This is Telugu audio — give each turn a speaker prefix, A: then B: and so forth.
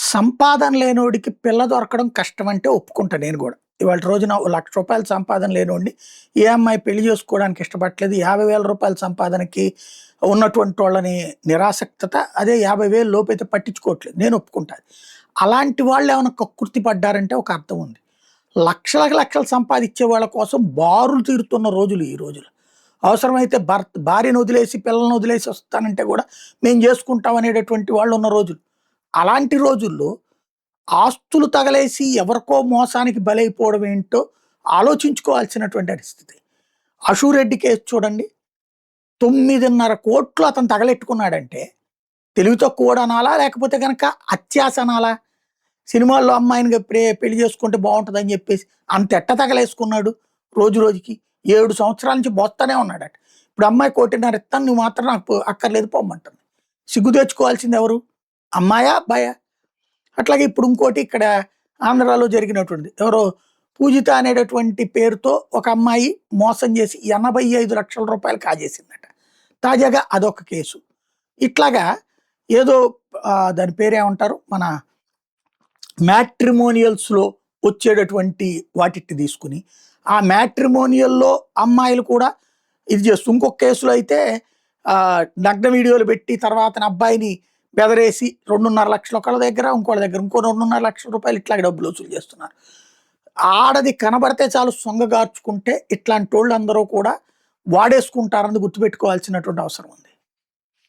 A: సంపాదన లేనోడికి పిల్ల దొరకడం కష్టం అంటే ఒప్పుకుంటా నేను గూడా. ఇవాళ రోజున ఓ రూ. 1,00,000 సంపాదన లేనోడిని ఏ అమ్మాయి పెళ్లి చేసుకోవడానికి ఇష్టపడట్లేదు. 50,000 సంపాదనకి ఉన్నటువంటోళ్ళని నిరాసక్తత అదే 50,000 లోపైతే పట్టించుకోవట్లేదు. నేను ఒప్పుకుంటా అది. అలాంటి వాళ్ళేమన్నా కక్కుర్తి పడ్డారంటే ఒక అర్థం ఉంది. లక్షలకు లక్షలు సంపాదిచ్చే వాళ్ళ కోసం బారులు తీరుతున్న రోజులు ఈ రోజులు. అవసరమైతే భార్యను వదిలేసి, పిల్లల్ని వదిలేసి వస్తానంటే గూడా మేము జేసుకుంటాం అనేటటువంటి వాళ్ళున్న రోజులు. అలాంటి రోజుల్లో ఆస్తులు తగలేసి ఎవరికో మోసానికి బలైపోవడం ఏంటో ఆలోచించుకోవాల్సినటువంటి పరిస్థితి. అశూరెడ్డి కేసు చూడండి. 9.5 కోట్లు అతను తగలెట్టుకున్నాడంటే తెలివి తక్కువోడు అనాలా? లేకపోతే గనక అత్యాస అనాలా? సినిమాల్లో అమ్మాయిని పెళ్లి చేసుకుంటే బావుంటదని జెప్పేసి అంతెట్ట తగలేసుకున్నాడు రోజు రోజుకి. 7 సంవత్సరాల నుంచి బోస్తానే ఉన్నాడట. ఇప్పుడు అమ్మాయి 1,50,000 ఇత్తాను నువ్వు మాత్రం నాకు అక్కర్లేదు పొమ్మంటుంది. సిగ్గు తెచ్చుకోవాల్సింది ఎవరు? అమ్మాయా? అబ్బాయా? అట్లాగే ఇప్పుడు ఇంకోటి ఇక్కడ ఆంధ్రాలో జరిగినటువంటిది. ఎవరో పూజిత అనేటటువంటి పేరుతో ఒక అమ్మాయి మోసం చేసి రూ. 85,00,000 కాజేసిందట. తాజాగా అదొక కేసు. ఇట్లాగా ఏదో దాని పేరేమంటారు? మన మ్యాట్రిమోనియల్స్‌లో వచ్చేటటువంటి వాటిని తీసుకొని, ఆ మ్యాట్రిమోనియల్‌లో అమ్మాయిలు కూడా ఇది చేస్తూ ఇంకొక కేసులో అయితే నగ్న వీడియోలు పెట్టి తర్వాత అబ్బాయిని బెదరేసి 2.5 లక్షలు ఒకళ్ళ దగ్గర, ఇంకోళ్ళ దగ్గర ఇంకో 2.5 లక్షల రూపాయలు ఇట్లాగే డబ్బులు వసూలు చేస్తున్నారు. ఆడది కనబడితే చాలు సొంగగార్చుకుంటే ఇట్లాంటోళ్ళందరూ కూడా వాడేసుకుంటారని గుర్తుపెట్టుకోవాల్సినటువంటి అవసరం ఉంది.